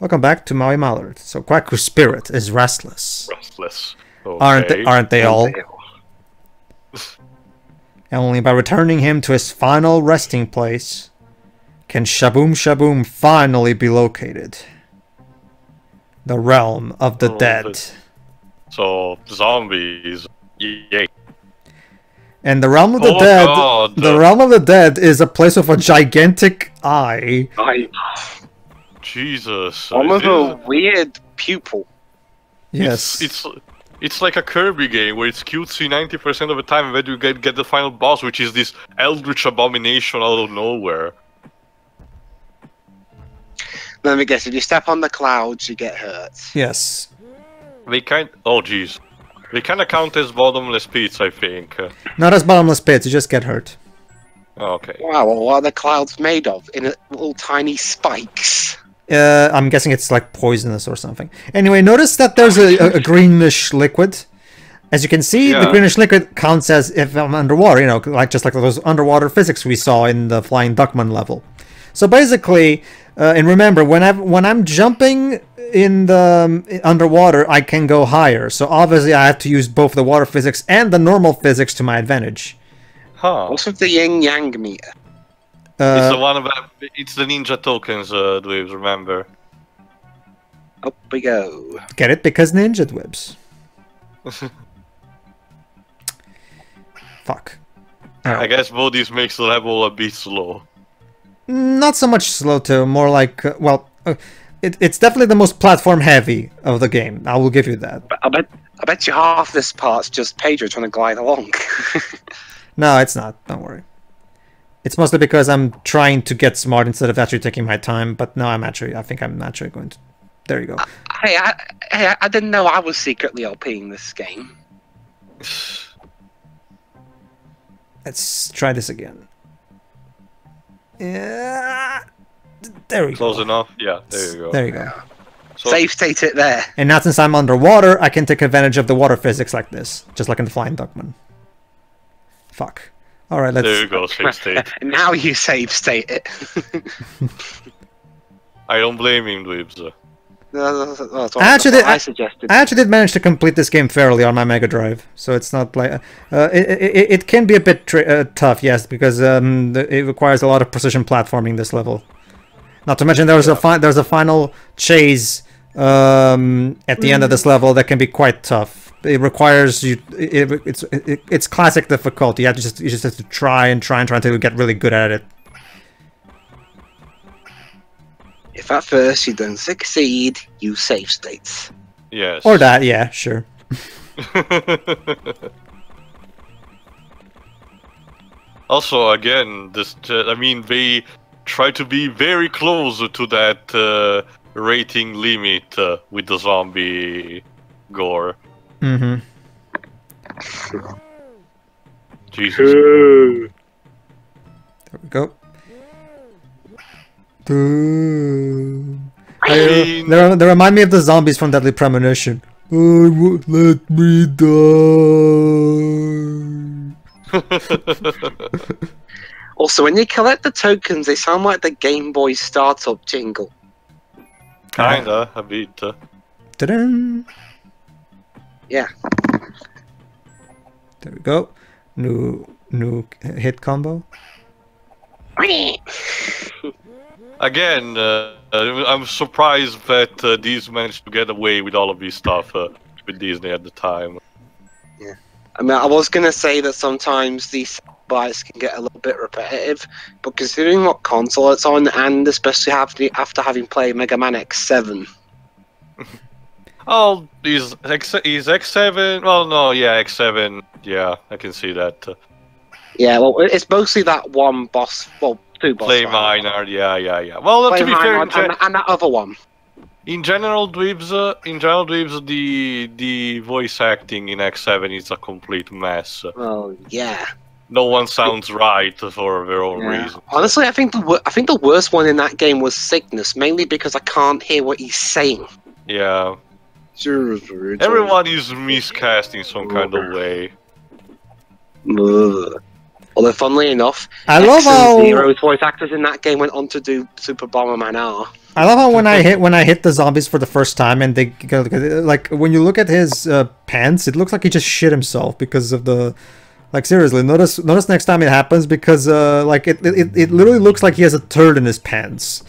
Welcome back to Maui Mallard. So Kwaku's spirit is restless. Restless. Okay. Aren't they all? And only by returning him to his final resting place can Shaboom Shaboom finally be located. The realm of the dead. So zombies. Yay. And the realm of the dead. God. The realm of the dead is a place with a gigantic eye. Jesus. Almost a weird pupil. Yes. It's like a Kirby game where it's cutesy 90% of the time, and then you get the final boss, which is this eldritch abomination out of nowhere. Let me guess, if you step on the clouds, you get hurt. Yes. They oh jeez. They kinda count as bottomless pits, I think. Not as bottomless pits, you just get hurt. Okay. Wow, well, what are the clouds made of? In little tiny spikes? I'm guessing it's like poisonous or something. Anyway, notice that there's a greenish liquid. As you can see, the greenish liquid counts as if I'm underwater, you know, just like those underwater physics we saw in the Flying Duckman level. So basically, and remember, when I'm jumping in the underwater, I can go higher. So obviously I have to use both the water physics and the normal physics to my advantage. Huh. What's with the yin-yang meter? It's the one about, it's the ninja tokens, Dweebs, remember? Up we go. Get it? Because ninja Dweebs. Fuck. I guess Bodhi's makes the level a bit slow. Not so much slow too, more like, well, it's definitely the most platform heavy of the game. I will give you that. I bet you half this part's just Pedro trying to glide along. No, it's not. Don't worry. It's mostly because I'm trying to get smart instead of actually taking my time. But no, I think I'm actually going to. There you go. Hey, I didn't know I was secretly LPing this game. Let's try this again. Yeah, there we go. Close enough. Yeah, there you go. There you go. So, save state it there. And now since I'm underwater, I can take advantage of the water physics like this, just like in the Flying Duckman. Fuck. All right, let's. There you go, save state. Now you save state it. I don't blame him, Dweebs. I suggested. I actually did manage to complete this game fairly on my Mega Drive, so it's not like it can be a bit tough, yes, because it requires a lot of precision platforming this level. Not to mention there's a final chase at the end of this level that can be quite tough. It requires you. It's classic difficulty. You just have to try until you get really good at it. If at first you don't succeed, you save states. Yes. Or that, yeah, sure. Also, again, I mean, they try to be very close to that rating limit with the zombie gore. Mm-hmm. Jesus. There we go. They remind me of the zombies from Deadly Premonition. I won't let me die. Also, when you collect the tokens, they sound like the Game Boy startup jingle. Kinda, a bit. Ta-da! Yeah. There we go. New hit combo. Again, I'm surprised that these managed to get away with all of this stuff with Disney at the time. Yeah. I mean, I was going to say that sometimes these bites can get a little bit repetitive, but considering what console it's on, and especially after having played Mega Man X7. Oh, is X7? Well, no, yeah, X7. Yeah, I can see that. Yeah, well, it's mostly that one boss. Well, two bosses. Flame Maynard, yeah. Well, to be fair, and that other one. In general, Dweebs, the voice acting in X7 is a complete mess. Oh yeah. No one sounds right for their own reason. Honestly, I think the worst one in that game was Sickness, mainly because I can't hear what he's saying. Yeah. Everyone is miscast in some kind of way. Although, funnily enough, I love how Zero's voice actors in that game went on to do Super Bomberman R. I love how when I hit the zombies for the first time and they go, like when you look at his pants, it looks like he just shit himself because of the, like seriously. Notice next time it happens because like it literally looks like he has a turd in his pants.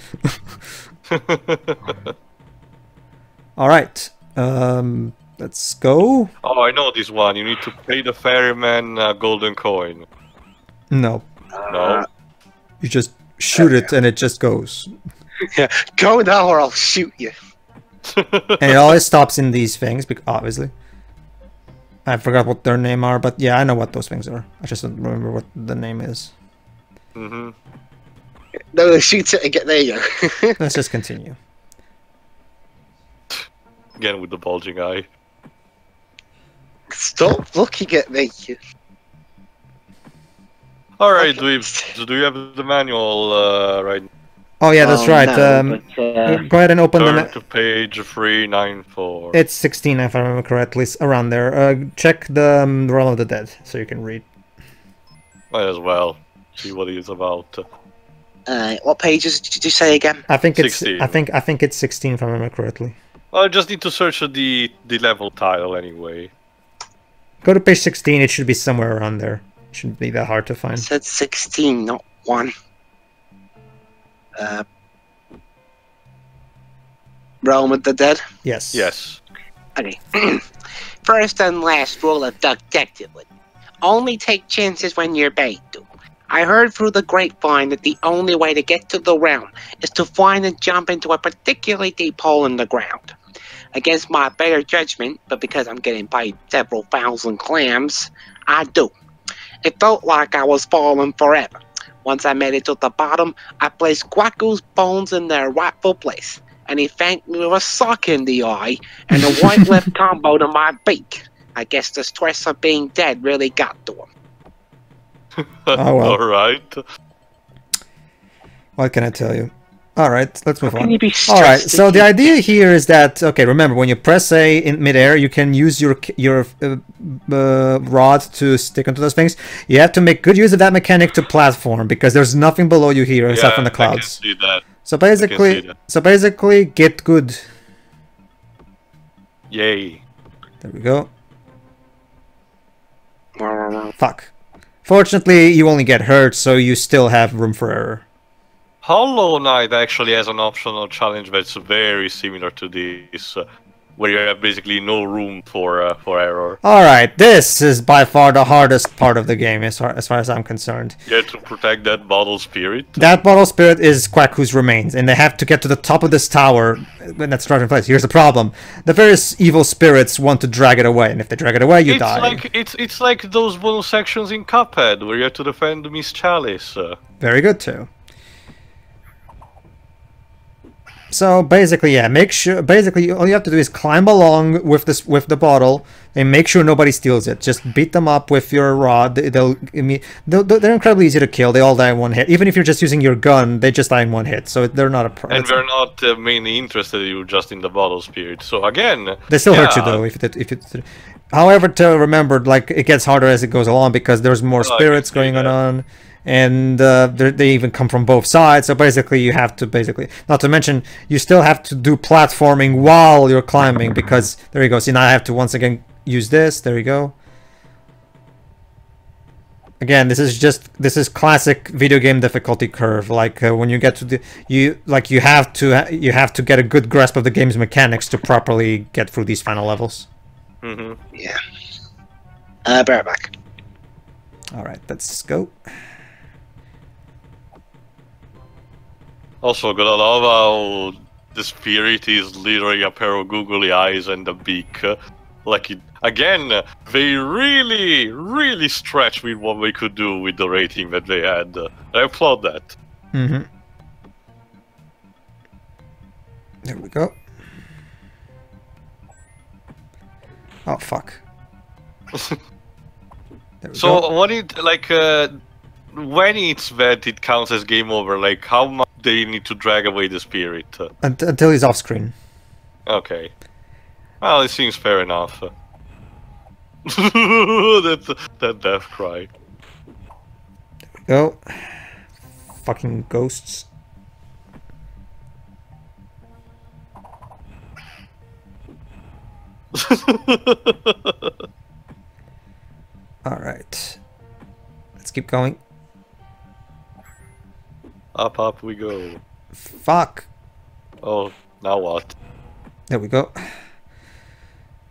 All right, let's go. Oh, I know this one. You need to pay the ferryman a golden coin. No. No. You just shoot it and it just goes. Yeah, go now or I'll shoot you. And it always stops in these things, obviously. I forgot what their name are, but yeah, I know what those things are. I just don't remember what the name is. No, shoot it and get there you go. Let's just continue. Again with the bulging eye. Stop looking at me. Alright, do you have the manual right now? Oh yeah, that's right. No, go ahead and open Turn to page 394. It's 16 if I remember correctly, around there. Check the Realm of the Dead so you can read. Might as well see what it's about. What pages did you say again? I think it's 16. I think it's 16 if I remember correctly. Well, I just need to search the level title anyway. Go to page 16. It should be somewhere around there. It shouldn't be that hard to find. It said 16, not 1. Realm of the Dead? Yes. Yes. Okay. First and last rule of detectively. Only take chances when you're bait to. I heard through the grapevine that the only way to get to the realm is to find and jump into a particularly deep hole in the ground. Against my better judgment, but because I'm getting paid several thousand clams, I do. It felt like I was falling forever. Once I made it to the bottom, I placed Quacko's bones in their rightful place, and he thanked me with a sock in the eye and a white left combo to my beak. I guess the stress of being dead really got to him. Oh well. Alright. What can I tell you? Alright, let's move on. Stressed Alright, so the idea here is that, okay, remember, when you press A in midair, you can use your rod to stick onto those things. You have to make good use of that mechanic to platform, because there's nothing below you here except from the clouds. I can see that. So basically, get good. Yay. There we go. Fuck. Fortunately, you only get hurt, so you still have room for error. Hollow Knight actually has an optional challenge that's very similar to this, where you have basically no room for error. Alright, this is by far the hardest part of the game as far as I'm concerned. You have to protect that bottle spirit. That bottle spirit is Quacko's remains, and they have to get to the top of this tower when that's starting place. Here's the problem. The various evil spirits want to drag it away, and if they drag it away, you die. It's like those bonus sections in Cuphead, where you have to defend Miss Chalice. Very good, too. So basically, yeah, make sure. Basically, all you have to do is climb along with the bottle and make sure nobody steals it. Just beat them up with your rod. They're incredibly easy to kill. They all die in one hit. Even if you're just using your gun, they just die in one hit. So they're not a problem. And they're not mainly interested in you just in the bottle spirit. So again, they still hurt you though. However, to remember, like it gets harder as it goes along because there's more spirits going on. And they even come from both sides, so basically you have to not to mention you still have to do platforming while you're climbing, because there you go. See, now I have to once again use this. There you go. Again, this is classic video game difficulty curve. Like when you get to you have to get a good grasp of the game's mechanics to properly get through these final levels. Yeah. Bear back. All right, let's go. Also, gotta love how the spirit is literally a pair of googly eyes and a beak. Again, they really stretched with what they could do with the rating that they had. I applaud that. There we go. Oh, fuck. So, when it's that it counts as game over, like, how much do you need to drag away the spirit? Until he's off screen. Okay. Well, it seems fair enough. that death cry. There we go. Fucking ghosts. All right. Let's keep going. Up we go. Fuck. Oh, now what? There we go.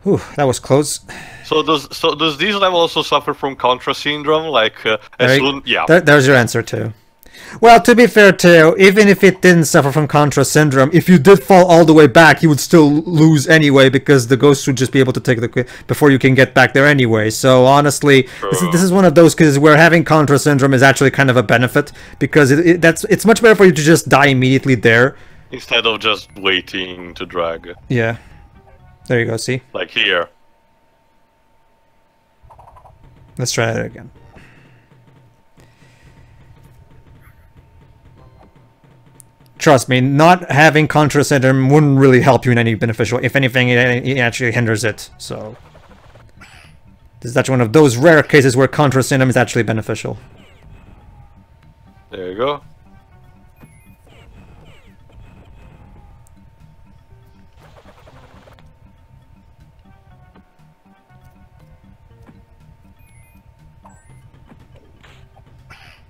Whew, that was close. So does this level also suffer from Contra syndrome? Like yeah. There's your answer too. Well, to be fair too, even if it didn't suffer from Contra syndrome, if you did fall all the way back, you would still lose anyway because the ghost would just be able to take the before you can get back there anyway. So honestly, this is one of those cases where having Contra syndrome is actually kind of a benefit because it's much better for you to just die immediately there instead of just waiting to drag. Yeah. There you go, see? Like here. Let's try it again. Trust me, not having Contra syndrome wouldn't really help you in any beneficial. If anything, it actually hinders it. So this is actually one of those rare cases where Contra syndrome is actually beneficial. There you go.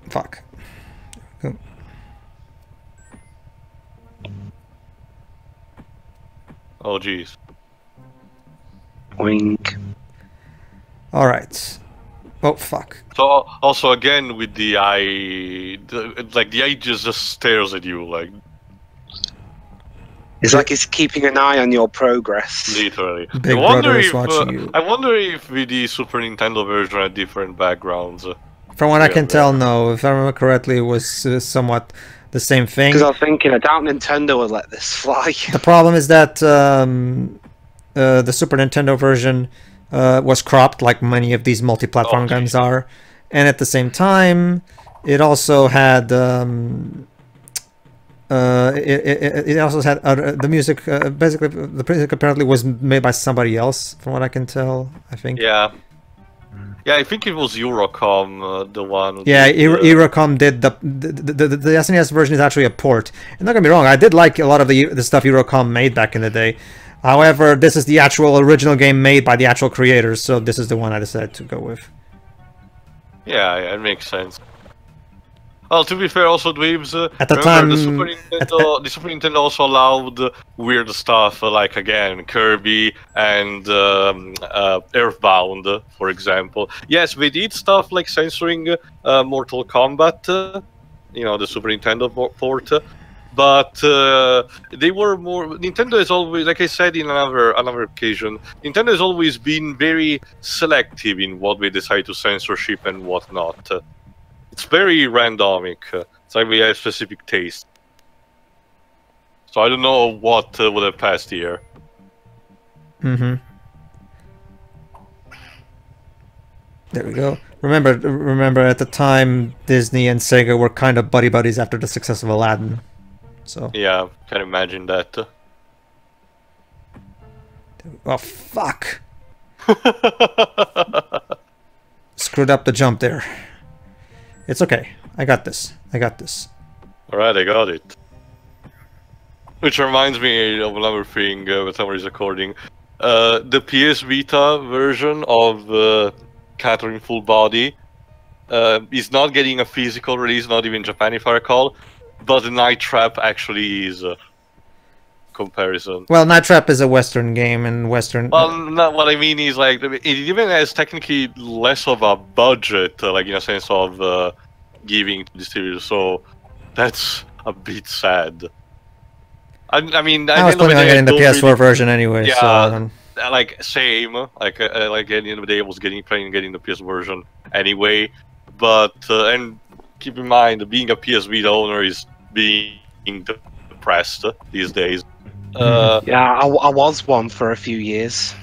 Fuck. Go. Oh jeez. Wink. All right. Oh fuck. So also again with the eye, the eye just stares at you like. It's like it's keeping an eye on your progress. Literally. Big Brother is watching you. I wonder if with the Super Nintendo version had different backgrounds. From what I can tell, no. If I remember correctly, it was somewhat the same thing. Because I was thinking, I doubt Nintendo would let this fly. The problem is that the Super Nintendo version was cropped, like many of these multi-platform games are, and at the same time, it also had it also had the music. Basically, the music apparently was made by somebody else, from what I can tell. I think. Yeah. Yeah, I think it was Eurocom, the one. Yeah, Eurocom did the SNES version is actually a port. And don't get me wrong, I did like a lot of the stuff Eurocom made back in the day. However, this is the actual original game made by the actual creators, so this is the one I decided to go with. Yeah, it makes sense. Well, to be fair, also Dweebs, at the time, the Super Nintendo also allowed weird stuff, like again Kirby and Earthbound, for example. Yes, they did stuff like censoring Mortal Kombat, you know, the Super Nintendo port, but they were more. Nintendo is always, like I said in another occasion, Nintendo has always been very selective in what they decide to censorship and what not. It's very randomic. It's like we have specific taste. So I don't know what would have passed here. Mm-hmm. There we go. Remember at the time, Disney and Sega were kind of buddies after the success of Aladdin. So yeah, can imagine that. Oh fuck! Screwed up the jump there. It's okay. I got this. Alright, I got it. Which reminds me of another thing when somebody's recording. The PS Vita version of Catherine Full Body is not getting a physical release, not even in Japan if I recall, but Night Trap actually is a comparison. Well, Night Trap is a Western game, and Western... Well, not what I mean is, like, it even has technically less of a budget, like, in a sense of giving to distributors, so that's a bit sad. I mean, I was planning on getting the PS4 really, version anyway, yeah, so... like, same, like at the end of the day, I was planning on getting the PS version anyway, but, and keep in mind, being a PS Vita owner is being depressed these days. Yeah, I was one for a few years.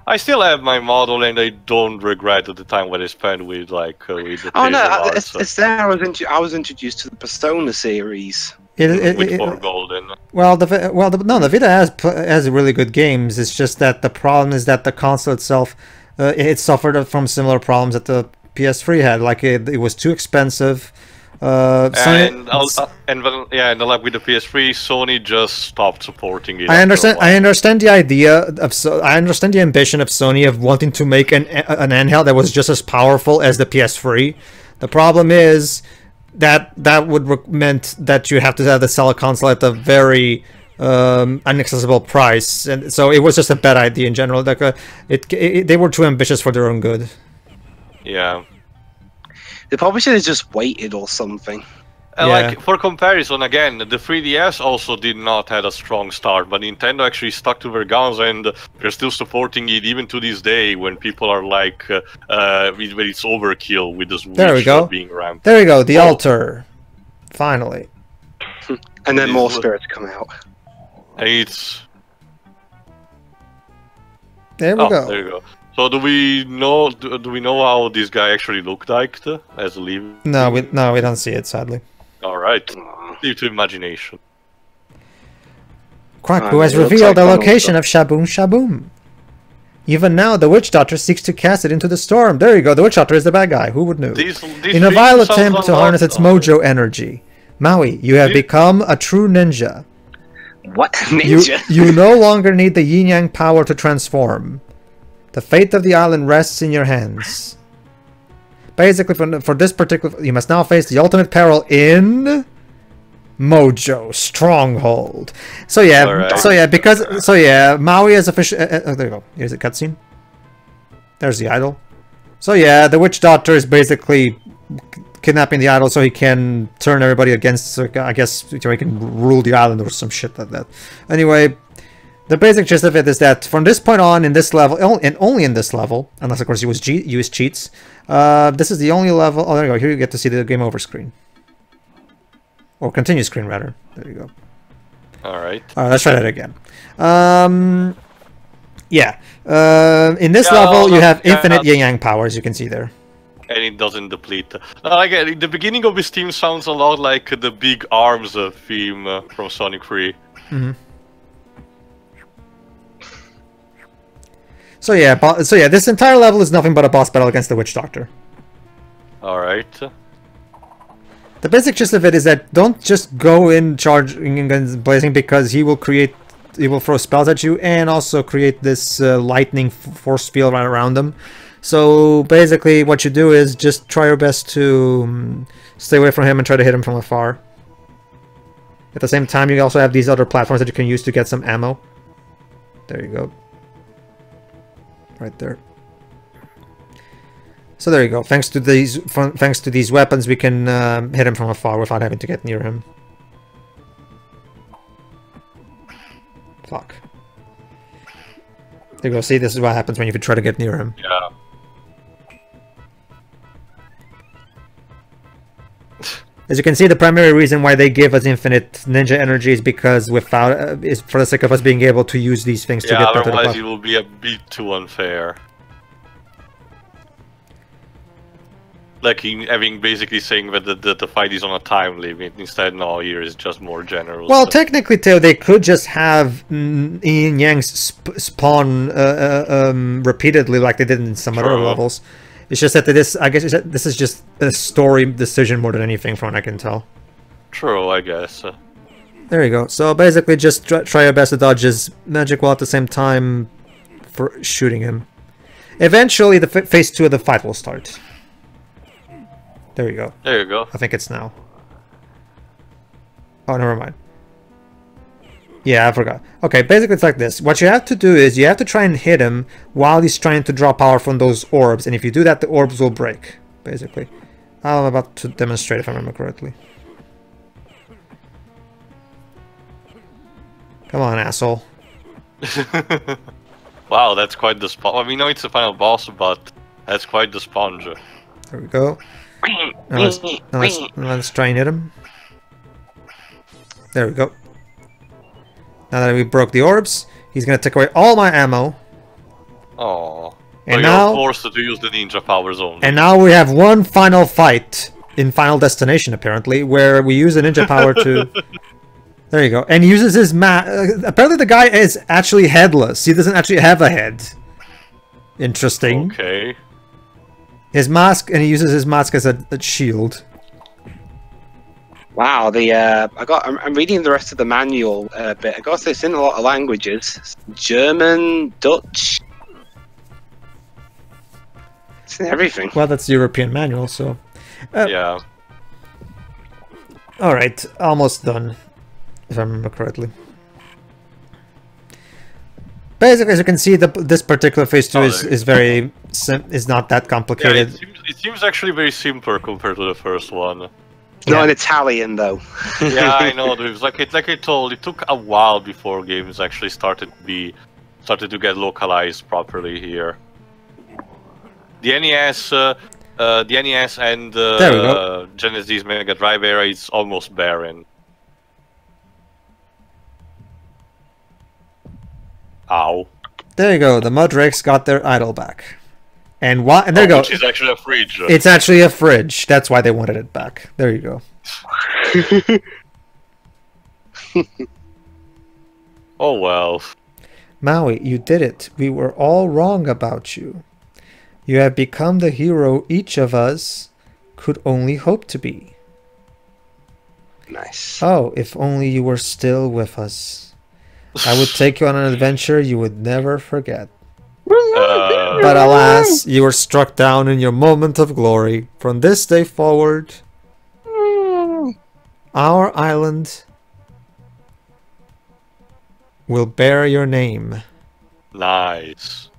I still have my model, and I don't regret at the time what I spent with with the. Oh no, it's there. I was introduced to the Persona series. With 4 Golden. Well, the Vita has really good games. It's just that the problem is that the console itself, it suffered from similar problems that the PS3 had. Like it was too expensive. And like with the PS3, Sony just stopped supporting it. I understand the idea of. I understand the ambition of Sony of wanting to make an handheld that was just as powerful as the PS3. The problem is that would meant that you have to sell a console at a very inaccessible price, and so it was just a bad idea in general. Like they were too ambitious for their own good. Yeah. They probably should have just waited or something. And like, for comparison, again, the 3DS also did not have a strong start, but Nintendo actually stuck to their guns, and they're still supporting it even to this day when people are like, when it's overkill with the Switch being ramped. There we go, the altar. Finally. And then more spirits come out. And it's... There we go. There you go. So do we know how this guy actually looked like as a leave? No, we don't see it, sadly. All right, leave to imagination. Quack, who has revealed the location of Shaboom Shaboom. Even now, the Witch Doctor seeks to cast it into the storm. There you go, the Witch Doctor is the bad guy. Who would know? In a vile attempt to harness its mojo energy. Maui, you have become a true ninja. What? Ninja? You no longer need the yin-yang power to transform. The fate of the island rests in your hands. Basically, for this particular... You must now face the ultimate peril in... Mojo Stronghold. So yeah, Maui is official... there you go. Here's a cutscene. There's the idol. So yeah, the Witch Doctor is basically kidnapping the idol so he can turn everybody against... I guess so he can rule the island or some shit like that. Anyway... The basic gist of it is that from this point on in this level, and only in this level, unless of course you use cheats, this is the only level... Oh, there you go. Here you get to see the game over screen. Or continue screen, rather. There you go. Alright. Alright, let's try that again. In this level, you have infinite yin-yang power, as you can see there. And it doesn't deplete. Again, the beginning of this theme sounds a lot like the Big Arms theme from Sonic 3. Mm-hmm. So yeah, this entire level is nothing but a boss battle against the Witch Doctor. Alright. The basic gist of it is that don't just go in charging and guns blazing, because he will throw spells at you and also create this lightning force field right around them. So basically what you do is just try your best to stay away from him and try to hit him from afar. At the same time, you also have these other platforms that you can use to get some ammo. There you go. Right there. So there you go. Thanks to these weapons, we can hit him from afar without having to get near him. Fuck. There you go. See, this is what happens when you try to get near him. Yeah. As you can see, the primary reason why they give us infinite ninja energy is because is for the sake of us being able to use these things to get better. Otherwise it will be a bit too unfair. Like having basically saying that the fight is on a time limit. Instead, no, here is just more general. Well, technically, Theo, they could just have Yin Yangs spawn repeatedly like they did in some other levels. It's just that I guess this is just a story decision more than anything, from what I can tell. True, I guess. There you go. So basically, just try your best to dodge his magic while at the same time for shooting him. Eventually, the phase 2 of the fight will start. There you go. There you go. I think it's now. Oh, never mind. Yeah, I forgot. Okay, basically it's like this. What you have to do is you have to try and hit him while he's trying to draw power from those orbs. And if you do that, the orbs will break, basically. I'm about to demonstrate if I remember correctly. Come on, asshole. Wow, that's quite the sponge. I mean, no, it's the final boss, but that's quite the sponge. There we go. Now let's try and hit him. There we go. Now that we broke the orbs, he's gonna take away all my ammo. Oh. And so now you're forced to use the ninja powers only. And now we have one final fight in Final Destination, apparently, where we use the ninja power to... There you go. And he uses his apparently the guy is actually headless. He doesn't actually have a head. Interesting. Okay. His mask, and he uses his mask as a shield. Wow, I'm reading the rest of the manual bit. I got this in a lot of languages: German, Dutch. It's in everything. Well, that's the European manual, so. Yeah. All right, almost done, if I remember correctly. Basically, as you can see, this particular phase 2 is not that complicated. Yeah, it seems actually very simpler compared to the first one. Not in Italian though. Yeah, I know. Like I told, it took a while before games actually started to get localized properly here. The NES, and Genesis Mega Drive era is almost barren. Ow. There you go. The Mudrakes got their idol back. And there you go. Which is actually a fridge. It's actually a fridge. That's why they wanted it back. There you go. Oh well. Maui, you did it. We were all wrong about you. You have become the hero each of us could only hope to be. Nice. Oh, if only you were still with us. I would take you on an adventure you would never forget. But alas, you were struck down in your moment of glory. From this day forward, our island will bear your name. Nice.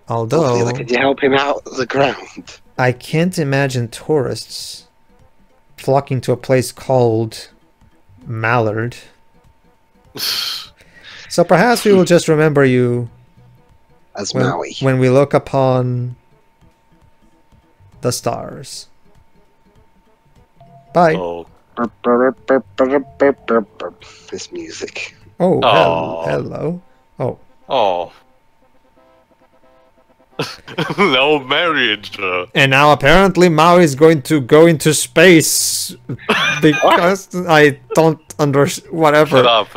Although, could you help him out of the ground? I can't imagine tourists flocking to a place called Mallard. So perhaps we will just remember you as Maui when we look upon the stars. Bye. Oh. This music. Oh, Oh. hello. Oh. Oh. No marriage. And now apparently Maui is going to go into space because I don't understand. Whatever. Shut up.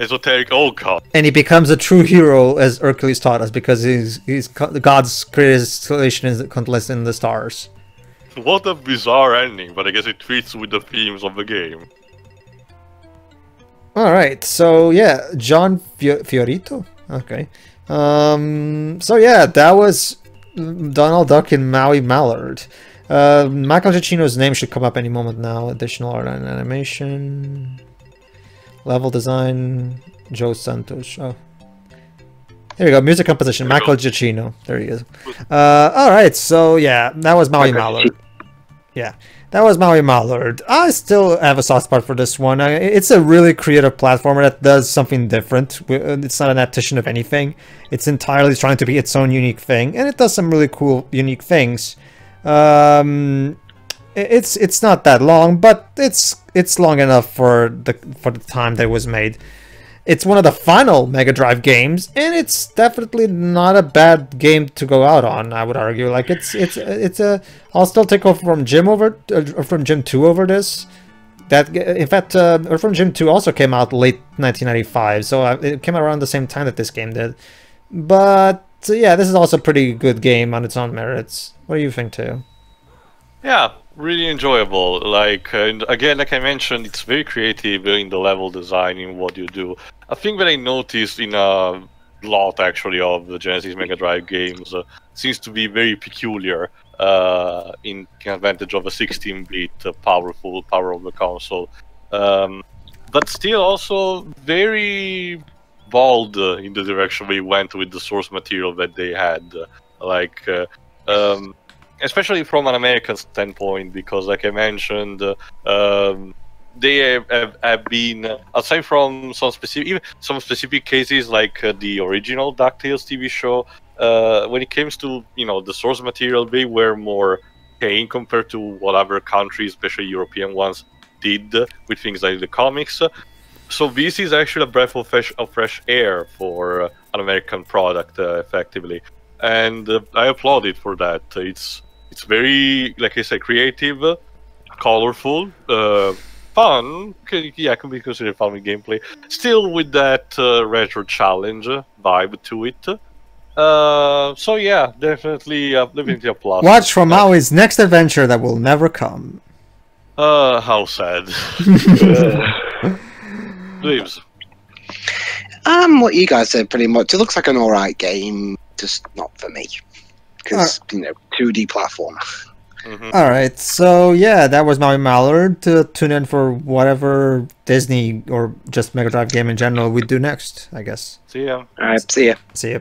Esoteric old god. And he becomes a true hero, as Hercules taught us, because he's God's creation is countless in the stars. What a bizarre ending, but I guess it fits with the themes of the game. All right, so yeah, John Fiorito. Okay. So yeah, that was Donald Duck in Maui Mallard. Michael Giacchino's name should come up any moment now. Additional art and animation, level design, Joe Santos. Oh, there you go. Music composition, Michael Giacchino. There he is. All right, so yeah, that was Maui Mallard. Yeah. That was Maui Mallard. I still have a soft spot for this one. It's a really creative platformer that does something different. It's not an adaptation of anything. It's entirely trying to be its own unique thing, and it does some really cool, unique things. It's not that long, but it's long enough for the time that it was made. It's one of the final Mega Drive games, and it's definitely not a bad game to go out on. I would argue, like I'll still take off from Jim 2 over this. That in fact, from Jim 2 also came out late 1995, so it came out around the same time that this game did. But yeah, this is also a pretty good game on its own merits. What do you think, too? Yeah, really enjoyable. Like, and again, like I mentioned, it's very creative in the level design in what you do. A thing that I noticed in a lot, actually, of the Genesis Mega Drive games seems to be very peculiar in advantage of a 16-bit power of the console. But still also very bold in the direction they went with the source material that they had. Especially from an American standpoint, because like I mentioned, they have been, aside from some specific cases like the original DuckTales TV show, when it comes to the source material, they were more tame compared to what other countries, especially European ones, did with things like the comics. So this is actually a breath of fresh air for an American product, effectively, and I applaud it for that. It's very, like I said, creative, colorful, fun. Can be considered fun with gameplay. Still with that retro challenge vibe to it. So yeah, definitely a plus. Watch for Maui's next adventure that will never come. How sad. Leaves. What you guys said pretty much. It looks like an alright game, just not for me. Because, 2D platform. Alright, so yeah, that was Maui Mallard. Tune in for whatever Disney or just Mega Drive game in general we do next, I guess. See ya. Alright, see ya. See ya.